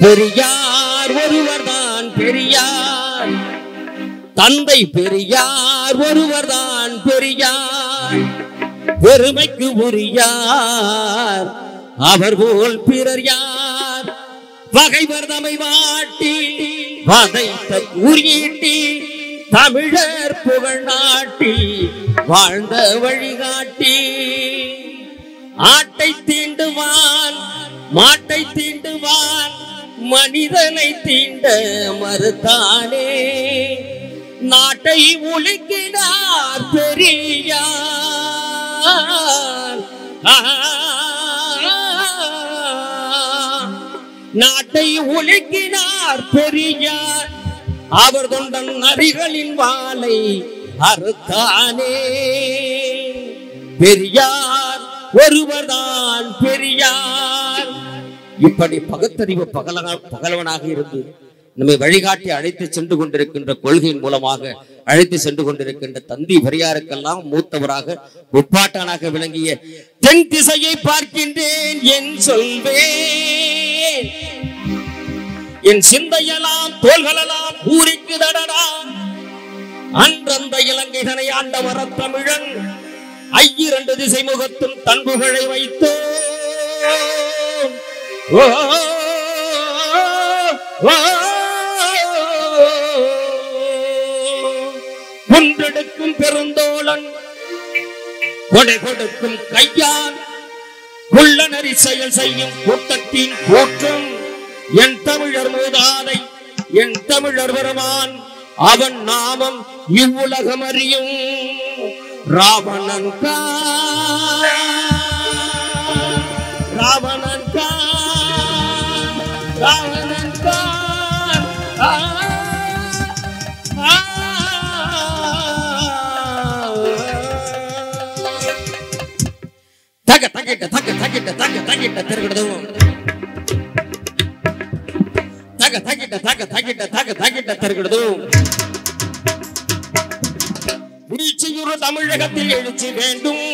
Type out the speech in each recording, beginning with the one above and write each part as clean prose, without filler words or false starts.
பெரியார் ஒருவர்தான் பெரியார், தந்தை பெரியார் ஒருவர்தான் பெரியார், பெருமைக்கு உரியார் அவர் போல் பிறர் யார், பகைவர் தம்மை வாட்டி வதைத்த குறியீட்டி தமிழர் புகழ் நாட்டி வாழ்ந்த வழிகாட்டி, ஆட்டை தீண்டுவான் மாட்டை தீண்டுவான் மனிதனை தீண்ட மறுத்தானே, நாட்டை உலுக்கினார் பெரியார், நாட்டை உலுக்கினார் பெரியார், அவர் தொண்டன் நரிகளின் வாளை அறுத்தானே, பெரியார் ஒருவர்தான் பெரியார். இப்படி பகுத்தறிவு பகலவனாக இருந்து நம்மை வழிகாட்டி அழைத்து சென்று கொண்டிருக்கின்ற கொள்கையின் மூலமாக அழைத்து சென்று கொண்டிருக்கின்ற தந்தி பெரியாருக்கெல்லாம் மூத்தவராக முப்பாட்டனாக விளங்கிய தென் திசையை பார்க்கின்றேன் என் சொல்வேன், என் சிந்தையெல்லாம் தோள்களெல்லாம் ஊரிக்கு தடடா, அன்றந்த இலங்கைதனை ஆண்டவர தமிழன் ஐயிரண்டு திசை முகத்தும் தன்புகளை வைத்தோ குன்றெடுக்கும் பெருந்தோழன் கொடை கொடுக்கும் கையால் குள்ள நெறி செயல் செய்யும் கூட்டத்தின் கூற்றும் என் தமிழர் மூதாதை என் தமிழர் வருவான் அவன் நாமம் இவ்வுலகம் அறியும் ராவணன் ராவணன் ராவணன் தக தகிட்ட தக தகிட்ட தக தகிட்ட திருவிடுவோம் தக தகிட்ட தக தகிட்ட தக தகிட்ட திருவிடுவோம். வீழ்ச்சியுறு தமிழகத்தில் எழுச்சி வேண்டும்,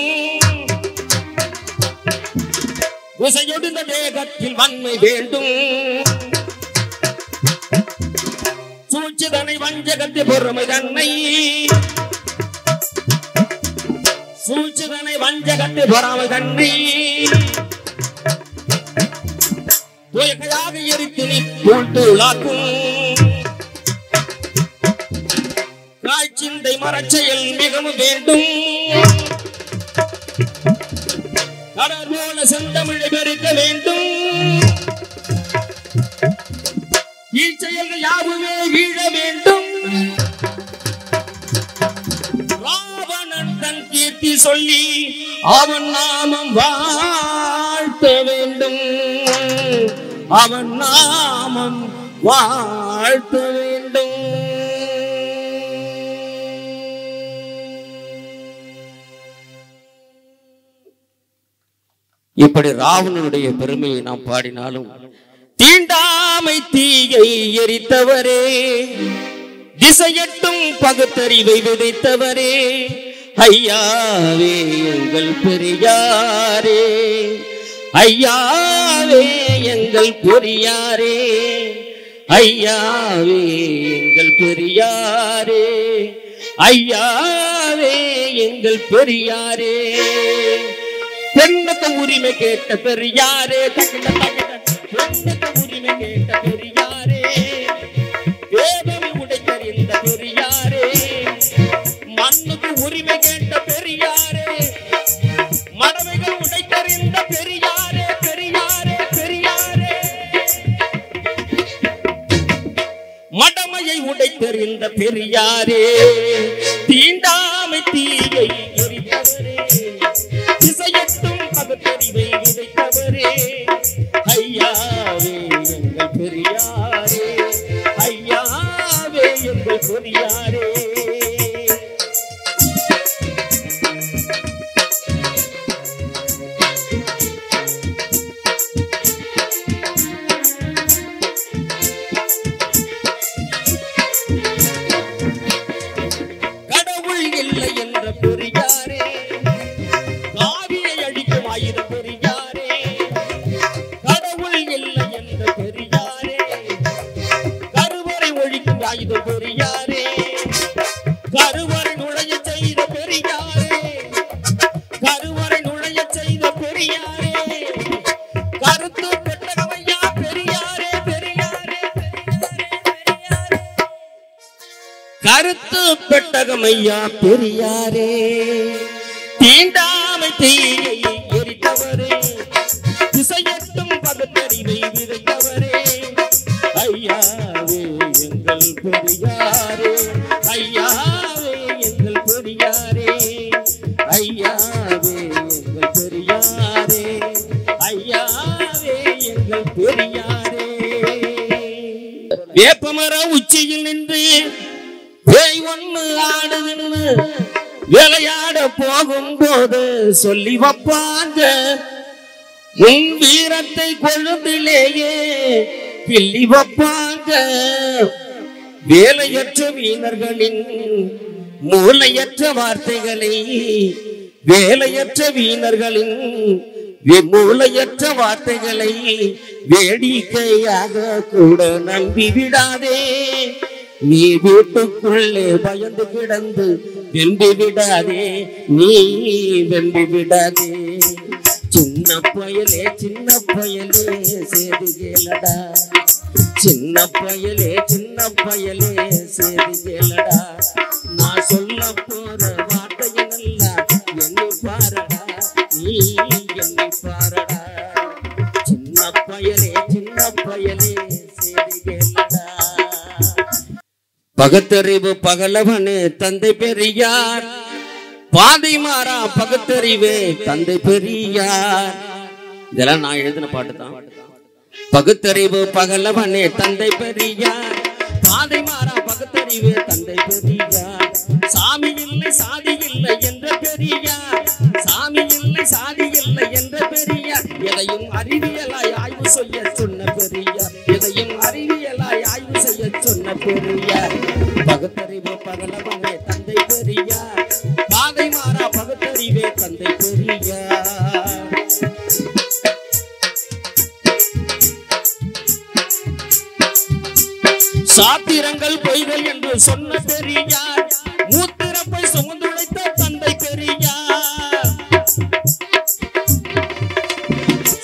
விசையொடுந்த வேகத்தில் வன்மை வேண்டும், சூழ்ச்சிதனை வஞ்சகத்தை பொறுமை தன்னை, சூழ்ச்சிதனை வஞ்சகத்தை பொறாமை தன்னை துயகையாக எரித்து நீ தூள் தூளாக்கும், காய்ச்சிந்தை மரச்செயல் மிகவும் வேண்டும், கடல் போல செந்தமிழை பெருக்க வேண்டும், ஈச்செயல்கள் யாவுமே வீழ வேண்டும், ராவணன் தன் கீர்த்தி சொல்லி அவன் நாமம் வாழ்த்த வேண்டும், அவன் நாமம் வாழ்த்த வேண்டும். இப்படி ராவணனுடைய பெருமையை நாம் பாடினாலும் தீண்டாமை தீயை எரித்தவரே, திசையட்டும் பகுத்தறிவை விதைத்தவரே, ஐயாவே எங்கள் பெரியாரே, ஐயாவே எங்கள் பெரியாரே, ஐயாவே எங்கள் பெரியாரே, ஐயாவே எங்கள் பெரியாரே, பெண்ணுக்கு உரிமை கேட்ட பெரியாரே, பெண்ணுக்கு உரிமை கேட்ட பெரியாரே, வேதனை உடைத்தறிந்த பெரியாரே, மண்ணுக்கு உரிமை கேட்ட பெரியாரே, மடமைகள் உடைத்தறிந்த பெரியாரே, பெரியாரே பெரியாரே, மடமையை உடைத்தறிந்த பெரியாரே, தீண்டாமை தீயை எரித்தவரே, திசையட்டும் பகுத்தறிவை விதைத்தவரே, ஐயாவே எங்கள் பெரியாரே, ஐயாவே எங்கள் பெரியாரே. கடவுள் இல்லை என்ற பெரியாரே, காவியை அழிக்கும் ஆயுத பெரியாரே, கடவுள் இல்லை என்ற பெரியாரே, கருத்து பெட்டகம் ஐயா பெரியாரே, தீண்டாமை தீயை எரித்தவரே, திசையட்டும் பகுத்தறிவை விதைத்தவரே, ஐயாவே எங்கள் பெரியாரே, ஐயாவே எங்கள் பெரியாரே, ஐயாவே எங்கள் பெரியாரே, ஐயாவே எங்கள் பெரியாரே. வேப்பமர உச்சியில் நின்று பேய் ஒண்ணு ஆடுதுன்னு விளையாட போகும் போது சொல்லி வைப்பாங்க, உன் வீரத்தை கொழும்பிலேயே கிள்ளி வைப்பாங்க. வேலையற்ற வீணர்களின் மூளையற்ற வார்த்தைகளை, வேலையற்ற வீணர்களின் மூளையற்ற வார்த்தைகளை வேடிக்கையாக கூட நம்பி விடாதே. நீ வீட்டுக்குள்ளே பயந்து கிடந்து வெம்பி விடாதே, நீ வெம்பி விடாதே. சின்ன பயலே சேது கேளடா, சின்ன பயலே சேது கேளடா. நான் சொல்ல போற வார்த்தையை நல்லா எண்ணி பாரடா, நீ எண்ணி பாரடா. சின்ன பயலே சேது கேளடா. பகுத்தறிவு பகலவனே தந்தை பெரியார், பாதை மாறா பகுத்தறிவே தந்தை பெரியார். இதெல்லாம் நான் எழுதின பாட்டு தான். பகுத்தறிவு பகலவனே தந்தை பெரியார், பாதை மாறா பகுத்தறிவே தந்தை பெரியார். சாமி இல்லை சாதி இல்லை என்ற பெரியார், சாமி இல்லை சாதி இல்லை என்ற பெரியார். எதையும் அறிவியலாய் ஆய்வு செய்ய சொன்ன பெரியார், எதையும் அறிவியலாய் ஆய்வு செய்ய சொன்ன பெரியார். பகுத்தறிவு பகலவனே தந்தை பெரியார், பாதை மாறா பகுத்தறிவே தந்தை பெரியார். சாத்திரங்கள் பொய்கள் என்று சொன்ன பெரியார், மூத்திரப்பை சுமந்துழைத்த தந்தை பெரியார்.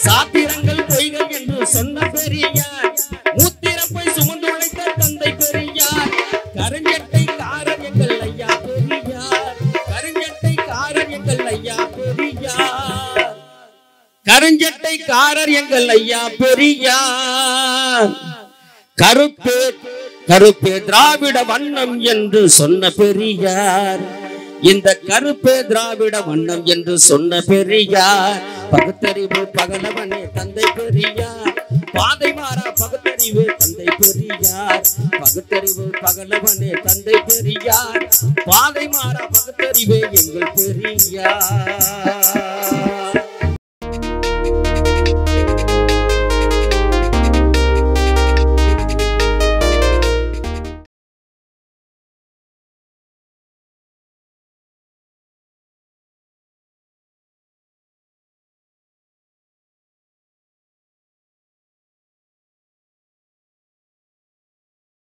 சாத்திரங்கள் பொய்கள் என்று சொன்ன பெரியார், மூத்திரப்பை சுமந்துழைத்த தந்தை பெரியார். கருஞ்சட்டைக்காரர் எங்கள் ஐயா பெரியார், கருஞ்சட்டைக்காரர் எங்கள் ஐயா பெரியார், கருஞ்சட்டைக்காரர் எங்கள் ஐயா பெரியார். கருப்பே திராவிட வண்ணம் என்று சொன்ன பெரியார், இந்த கருப்பே திராவிட வண்ணம் என்று சொன்ன பெரியார். பகுத்தறிவு பகலவனே தந்தை பெரியார், பாதை மாறா பகுத்தறிவு தந்தை பெரியார். பகுத்தறிவு பகலவனே தந்தை பெரியார், பாதை மாறா பகுத்தறிவே எங்கள் பெரியார்.